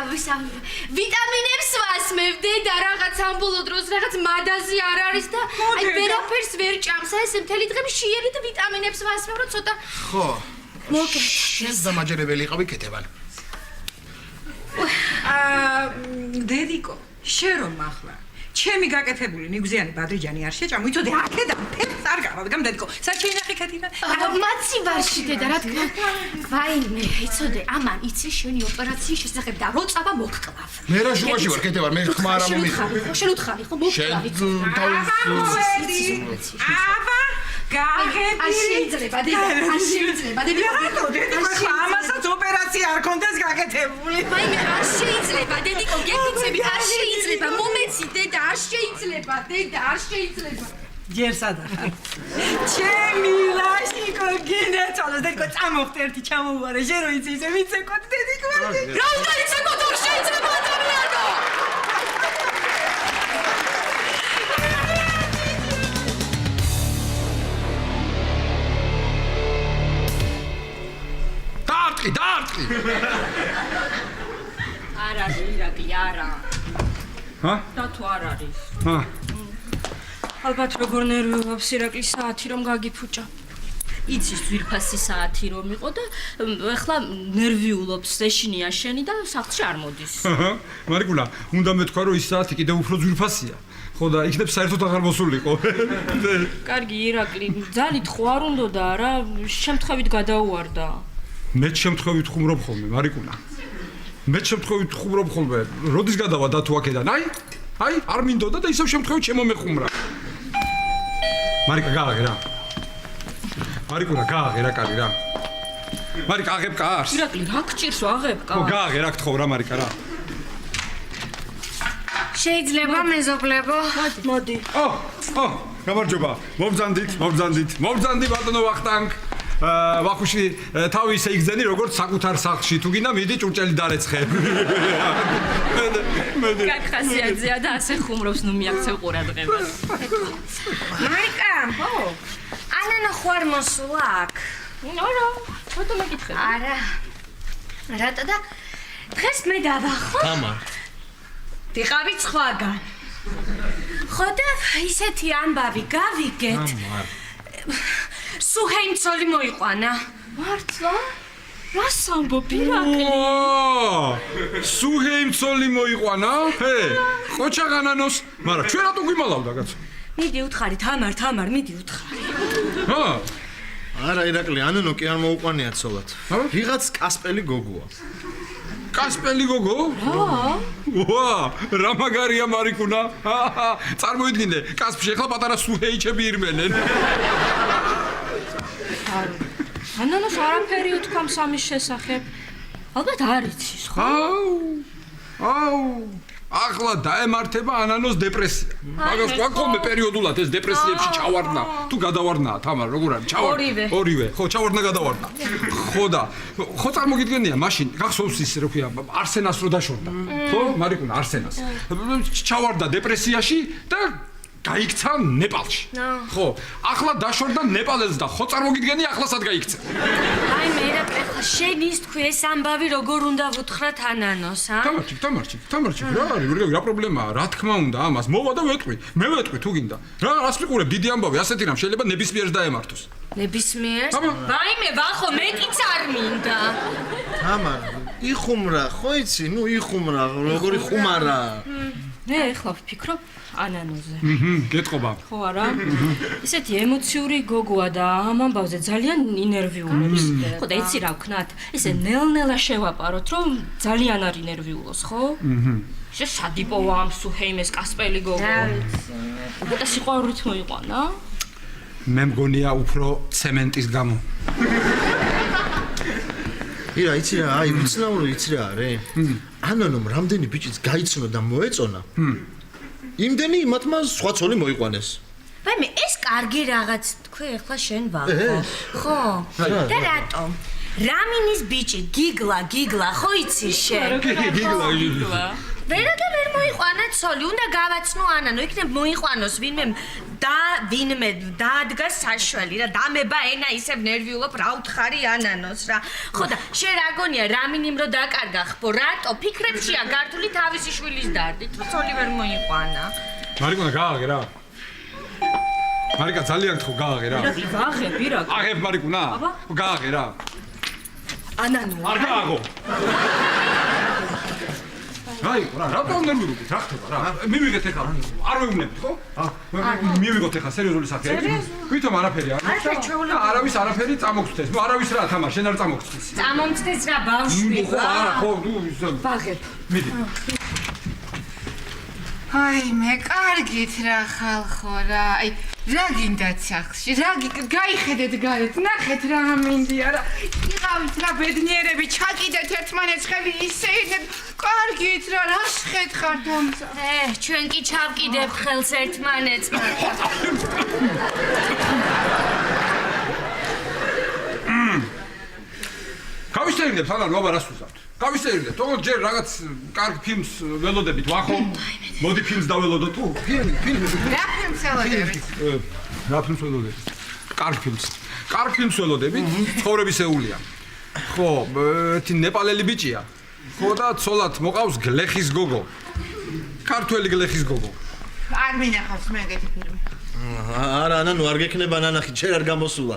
ვიტამინებს ვასმევ დედა, რაღაც ამბოლო დროს რაღაც მადაზი არ არის და აი ვერაფერს ვერ ჭამს, ესე მთელი დღე მშიერით ვიტამინებს ვასმევ, რომ ცოტა ხო. მოგეთ. შენ დამაჯერებელი იყავი კეთებან. დედიკო, შენ რომ ახლა ჩემი გაკეთებული ნიგზიანი ბადრიჯანი არ შეჭამ, ვიცოდი აქედან ფერს არ გავადგამ დედიკო. საჩვენახი ქეთიდან. მაცი ვარში დედა, რა თქმა. ვაიმე, იცოდე, ამან იცი შენი ოპერაციის შესახებ და რო წავა მოგკლავ. მე რა შუაში ვარ კეთებან, მე ხმა არ მომიძრა. შენ უთხარი ხო მოგკლავ. აბა, გააღები. არ შეიძლება დედა, არ შეიძლება დედა. რატო დედიკო, ამასაც ოპერაცია არ კონდეს გაკეთებული. ვაიმე, არ შეიძლება დედიკო, გეკიცები, არ შეიძლება. მომეცი დედა, არ შეიძლება დედა, არ შეიძლება. ჯერ სადახარ. ჩემი ლაშიკო დედიკო გინდა წავალ დედიკო წამოვხდე ერთი ჩამოვარე შენ რო იცი ისე ვიცეკოთ დედიკო რა უნდა იცეკოთ ორ შეიძლება ადამიანო დაარტყი არ არის ირაკლი არა ჰა და თუ არ არის ჰა ალბათ როგორ ნერვიულობს ირაკლი საათი რომ გაგიფუჭა იცის ძვირფასი საათი რომ იყო და ეხლა ნერვიულობს ეშინია შენი და სახლში არ მოდის მარიკულა უნდა მეთქვა რომ ის საათი კიდევ უფრო ძვირფასია ხო და იქნებ საერთოდ აღარ მოსულიყო კარგი ირაკლი ძალით ხო არ უნდოდა რა შემთხვევით გადაუვარდა მე შემთხვევით ხუმრობ ხოლმე მარიკულა მე შემთხვევით ხუმრობ ხოლმე როდის გადავა და თუ აქედან აი არ მინდოდა და ისევ შემთხვევით შემომეხუმრა მარიკა გააღე რა მარიკულა გააღე რა კარი რა მარიკა აღებ კარს ირაკლი რა გჭირს აღებ კარს ხო გააღე რა გთხოვ რა მარიკა რა შეიძლება მეზობლებო მოდი გამარჯობა მობრძანდით ბატონო ვახტანგ ვახუში თავი ისე იგზენი როგორც საკუთარ სახლში თუ გინდა მიდი ჭურჭელი დარეცხე კაც ხასიათზეა და ასე ხუმრობს ნუ მიაქცევ ყურადღებას მარიკა ანანა ხო არ მოსულა აქ არა ფოტო მეკითხე არა რატო და დღეს მე დავახო თამარ დიყავი სხვაგან ხო და ისეთი ამბავი გავიგეთ სუჰეიმცოლი მოიყვანა მართლა რას ამბობ ირაკლი სუჰეიმცოლი მოიყვანა ყოჩაღანანოს მაგრამ ჩვენ რატო გვიმალავდა კაცო მიდი უთხარი თამარ მიდი უთხარი არა ირაკლი ანანო კი არ მოუყვანია ცოლად ვიღაც კასპელი გოგოა კასპელი გოგო? ვა, რა მაგარია მარიკუნა. წარმოიდგინე, კასპში ახლა პატარა სუჰეიჩები ირმენენ. ანანოს არაფერი უთქვამ სამის შესახებ. ალბათ არ იცის, ხო? აუ. ახლა დაემართება ანანოს დეპრესია. მაგას გვაქვს პერიოდულად ეს დეპრესიებში ჩავარდნა. თუ გადავარდნა, თამარ, როგორ არის? ორივე. ხო, ჩავარდნა გადავარდნა. ხო და ხო წარმოგიდგენია, მაშინ გახსოვს ის რა ქვია, არსენას რო დაშორდა. ხო, მარიკუნა, არსენას. ჩავარდა დეპრესიაში და გაიქცა ნეპალში. ხო, ახლა დაშორდა ნეპალელს და ხო წარმოგიდგენია, ახლა სად გაიქცა? აი მე რა შენ ის თქვი ეს ამბავი როგორ უნდა ვუთხრათ ანანოს, თამარჩი, რა არის, რა პრობლემაა? რა თქმა უნდა, ამას მოვა და ვეტყვი. მე ვეტყვი თუ გინდა. რა რას მიყურებ, დიდი ამბავი, ასეთი რამ შეიძლება ნებისმიერს დაემართოს. ნებისმიერს? ვაიმე, ვახო, მეტიც არ მინდა. თამარ, იხუმრა, ხო იცი, ნუ იხუმრა, როგორი ხუმარა. მე ახლა ვფიქრობ ანანოზე. გეტყობა. ხო არა? ისეთი ემოციური გოგოა და ამ ამბავზე ძალიან ინერვიულობს. ხო და იცი რა ვქნათ? ისე ნელ-ნელა შევაპაროთ, რომ ძალიან არ ინერვიულოს, ხო? სადიპოვა ამ სუჰეიმეს კასპელი გოგო. რა ვიცი. და სიყვარულით მოიყვანა? მე მგონია უფრო ცემენტის გამო. ირა, იცი რა, აი, უცნაური იცი რა არის? ანანომ რამდენი ბიჭიც გაიცნო და მოეწონა. იმდენი იმათმა სხვა ცოლი მოიყვანეს. ვაიმე, ეს კარგი რაღაც თქვი ახლა შენ ვახო. ხო. და რატომ? რამინის ბიჭი გიგლა, ხო იცი შენ? გიგლა. ვერა და ვერ მოიყვანა ცოლი, უნდა გავაცნო ანანო, იქნებ მოიყვანოს ვინმე დაადგა საშველი რა, დამება ენა ისევ ნერვიულობ, რა უთხარი ანანოს რა. ხო და შენ რა გონია რამინიმ რო დაკარგა ხბო, რატო ფიქრებშია გართული თავისი შვილის დარდით, ცოლი ვერ მოიყვანა. მარიკუნა გააღე რა. მარიკა ძალიან გთხოვ გააღე რა. ვაღებ ირაკლი. აღებ მარიკუნა. გააღე რა. ანანო. არ გააღო. აი, რატო ნერვიულობთ? რა ხდება რა? მივიღეთ ახლა. არ ვეუბნებით, ხო? მივიღოთ ახლა სერიოზული სახე. ვითომ არაფერი არ მოხდა? არავის არაფერი წამოგწდეს. ნუ არავის რა თამარ, შენ არ წამოგწდეს. წამომწდეს რა ბავშვი. ხო, არა, ხო, ნუ ვაღებ. მიდი. აი, მე კარგით რა ხალხო რა. აი, რა გინდათ სახლში? რა გაიხედეთ გარეთ, ნახეთ რა მინდია რა. იყავით რა ბედნიერები, ჩაკიდეთ ერთმანეთს ხელი ისე ინეთ. კარგით რა, რა შეხეთხართ ამცა? ჩვენ კი ჩავკიდებთ ხელს ერთმანეთს. გავისტერინებთ, ანანო, აბა რას ვიზავთ? გავისტერინებთ, თქო ჯერ რაღაც კარგ ფილმს ველოდებით, ვახო. მოდი ფილმს დაველოდო თუ? ფილმი. რა ფილმს ველოდებით? რა ფილმს ველოდებით? კარგ ფილმს. კარგ ფილმს ველოდებით, ცხოვრებისეულია. ხო, ერთი ნეპალელი ბიჭია. ხო და ცოლად მოყავს გლეხის გოგო. ქართველი გლეხის გოგო. არ მინახავს მე ეგეთი ფილმი. არა, ანანო, არ გექნება ნანახი, შენ არ გამოსულა.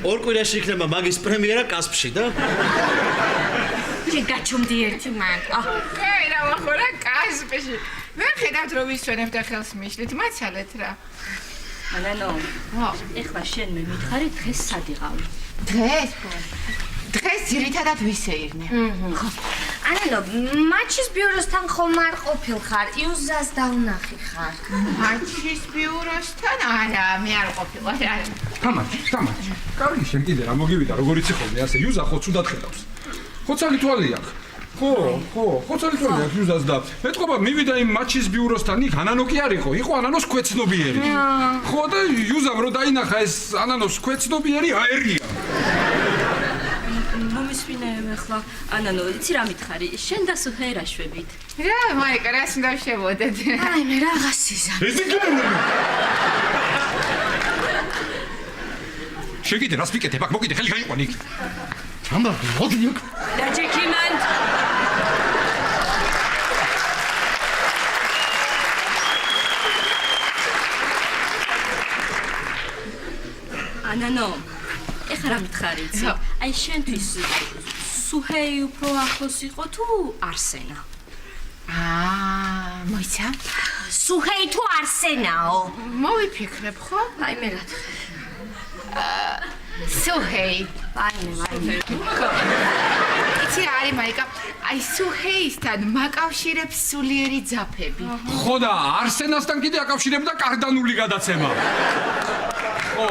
ორ კვირაში იქნება მაგის პრემიერა კასპში და გაჩუმდი ერთი მან. აი რა ვახორა კასპში. ვერ ხედავთ რომ ისვენებ და ხელს მიშლით, მაცალეთ რა. ანანო, ეხლა შენ მე მითხარი დღეს სად იყავი? დღეს? დღეს ძირითადად ვისეირნე. ხო. ანანო, მაჩის ბიუროსთან ხომ არ ყოფილ ხარ? იუზას დაუნახი ხარ. მაჩის ბიუროსთან? არა, მე არ ყოფილვარ. თამაში. კარგი, შენ კიდე რა მოგივიდა, როგორ იცი ხოლმე, ასე იუზა ხო ცუდად ხედავს. ხოცალი თვალი აქვს. ხო, ხოცალი თვალი აქვს იუზას და ეთქობა მივიდა იმ მაჩის ბიუროსთან, იქ ანანო კი არ იყო ანანოს ქვეცნობიერი. ხო და იუზამ რო დაინახა ეს ანანოს ქვეცნობიერი აერია. მომისვინე ახლა ანანო, იცი რა მითხარი? შენ და სუჰე რა შვებით? რა, მაიკა, რას უნდა შევოდეთ? აი მე რაღაც იზა. შეგიდე რას ვიკეთებ? აქ მოკიდე, ხელი გაიყვანი იქ. ამბა, მოდი იქ. დაჯექიმანთ. ანანო, ეხლა რა მითხარი იცი? აი შენთვის სუჰეი უფრო ახლოს იყო თუ არსენა? მოიცა? სუჰეი თუ არსენაო? მოვიფიქრებ, ხო? აი მე რა თქმა. სუჰეი. ვაიმე. იცი რა არის მაიკა? აი სუჰეისთან მაკავშირებს სულიერი ძაფები. ხო და არსენასთან კიდე აკავშირებდა კარდანული გადაცემა. ხო.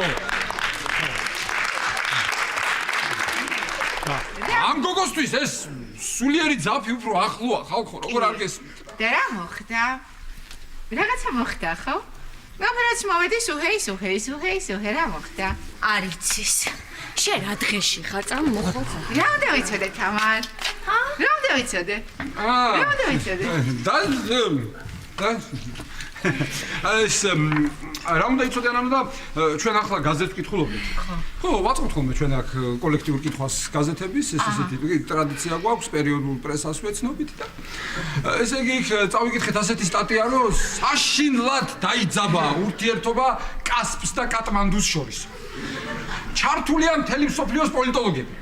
ამ გოგოსთვის ეს სულიერი ძაფი უფრო ახლოა ხალხო, როგორ არ გესმით? და რა მოხდა? რაღაცა მოხდა, ხო? გამარაც მოვედი სუჰეი, რა მოხდა? არ იცის. შენ რა დღეში ხარ? წამოხოცა. რა უნდა ვიცოდე თამარ? რა უნდა ვიცოდე? რა უნდა ვიცოდე? და ეს რა უნდა იცოდე ანანო და ჩვენ ახლა გაზეთს ვკითხულობთ. ხო, ვაწყობთ ხოლმე ჩვენ აქ კოლექტიურ კითხვას გაზეთების, ეს ისეთი ტრადიცია გვაქვს, პერიოდულ პრესას ვეცნობით და ესე იგი იქ წავიკითხეთ ასეთი სტატია, რომ საშინლად დაიძაბა ურთიერთობა კასპს და კატმანდუს შორის. ჩართულია მთელი მსოფლიოს პოლიტოლოგები.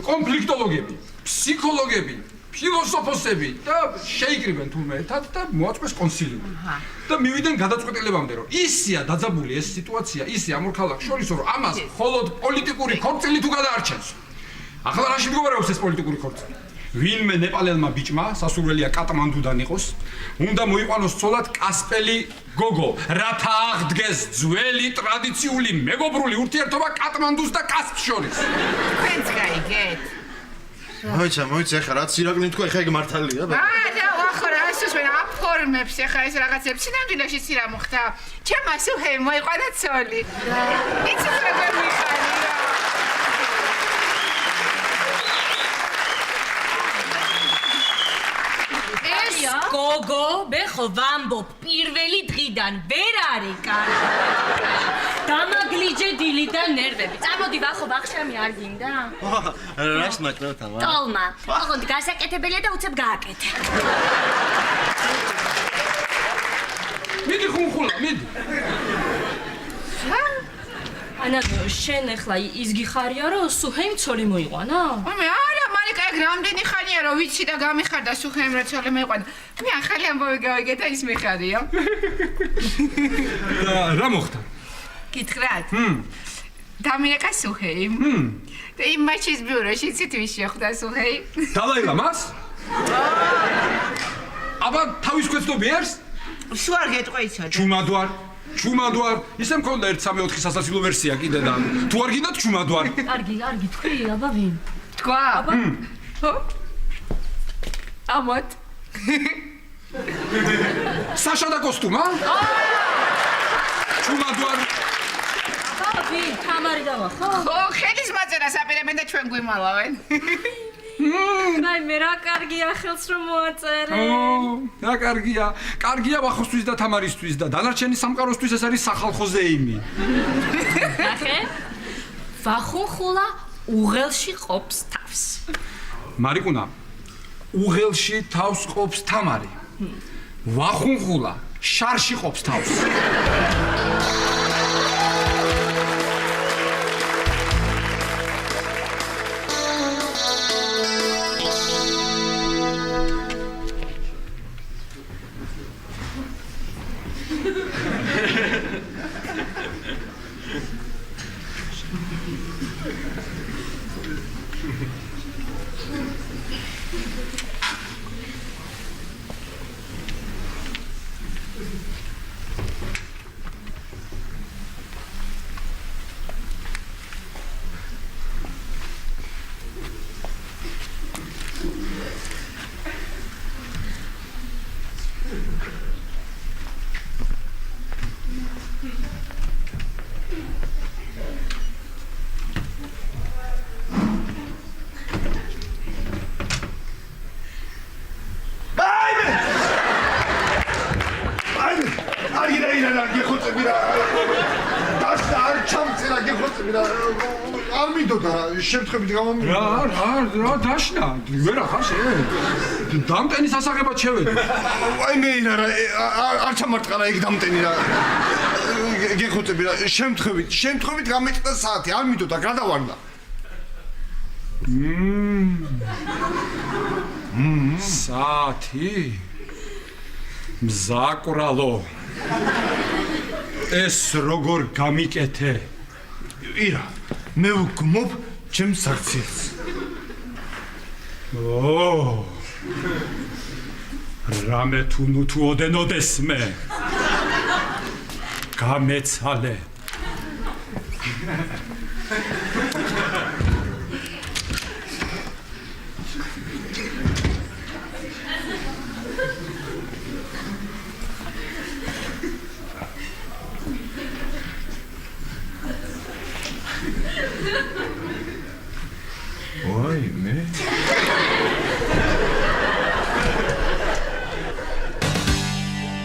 კონფლიქტოლოგები, ფსიქოლოგები, ფილოსოფოსები და შეიკრიბენ თურმე ერთად და მოაწყვეს კონსილიუმი. და მივიდნენ გადაწყვეტილებამდე, რომ ისია დაძაბული ეს სიტუაცია, ისე ამ ორ ქალაქს შორის, რომ ამას მხოლოდ პოლიტიკური ქორწილი თუ გადაარჩენს. ახლა რაში მდგომარეობს ეს პოლიტიკური ქორწილი? ვინმე ნეპალელმა ბიჭმა, სასურველია კატმანდუდან იყოს, უნდა მოიყვანოს ცოლად კასპელი გოგო, რათა აღდგეს ძველი ტრადიციული მეგობრული ურთიერთობა კატმანდუს და კასპს შორის. თქვენც გაიგეთ? მოიცა, ეხლა რაც ირაკლი თქვა, ეხლა ეგ მართალია? რა ვახორა, ასოს ვენ აფორმებს ეხლა ეს რაღაცებს. სინამდვილეში ცირა მოხდა. ჩემმა სუჰეი მოიყვანა ცოლი. იცით როგორ მიხარი რა. გოგო, მე ხო ვამბობ პირველი დღიდან ვერ არის კარგი. დამაგლიჯე დილი და ნერვები. წამოდი ვახო, ვახშამი არ გინდა? რას ნაკლებთ თამარ? ტოლმა. ოღონდ გასაკეთებელია და უცებ გააკეთე. მიდი ხუნხულა, მიდი. ანანო, შენ ახლა ის გიხარია, რომ სუჰეიმ ცოლი მოიყვანა? მე არა, მარიკა, ეგ რამდენი ხანია რომ ვიცი და გამიხარდა სუჰეიმ რა ცოლი მოიყვანა. მე ახალი ამბავი გავიგე და ის მიხარია. და რა მოხდა? გითხრათ? დამირეკა სუჰეიმ. და იმ მაჩის ბიუროში იცით ვის შეხვდა სუჰეი? დალაი ლამას? აბა თავის ქვეცნობიერს? სულ არ გეტყვი იცოდი. ჩუმადوار. ისე მქონდა 1-3-4 სასაცილო ვერსია კიდე და თუ არ გინდათ ჩუმადوار. კარგი, თქვი, აბა ვინ? თქვა? აბა. ამოთ. საშა და კოსტუმა? ჩუმადوار. ბაბი, თამარი დავა, ხო? ხო, ხელის მაწერას აპირებენ და ჩვენ გვიმალავენ. მე რა კარგია ხელს რომ მოაწერე. რა კარგია. კარგია ვახოსთვის და თამარისთვის და დანარჩენი სამყაროსთვის ეს არის სახალხო ზეიმი. ნახე? ვახუნხულა უღელში ყოფს თავს. მარიკუნა, უღელში თავს ყოფს თამარი. ვახუნხულა შარში ყოფს თავს. შემთხვევით გამომივიდა. რა დაშნა? ვერა ხარ შე? დამტენის ასაღებად შევედი. აი მე რა არ ჩამარტყარა ეგ დამტენი რა. გეხოცები რა შემთხვევით გამეჭდა საათი, არ მიდოდა გადავარდა. საათი? მზაკვრალო. ეს როგორ გამიკეთე? ირა, მე ვგმობ ჩემს აქციას. რამე თუ ოდენოდეს მე. გამეცალე. ვაიმე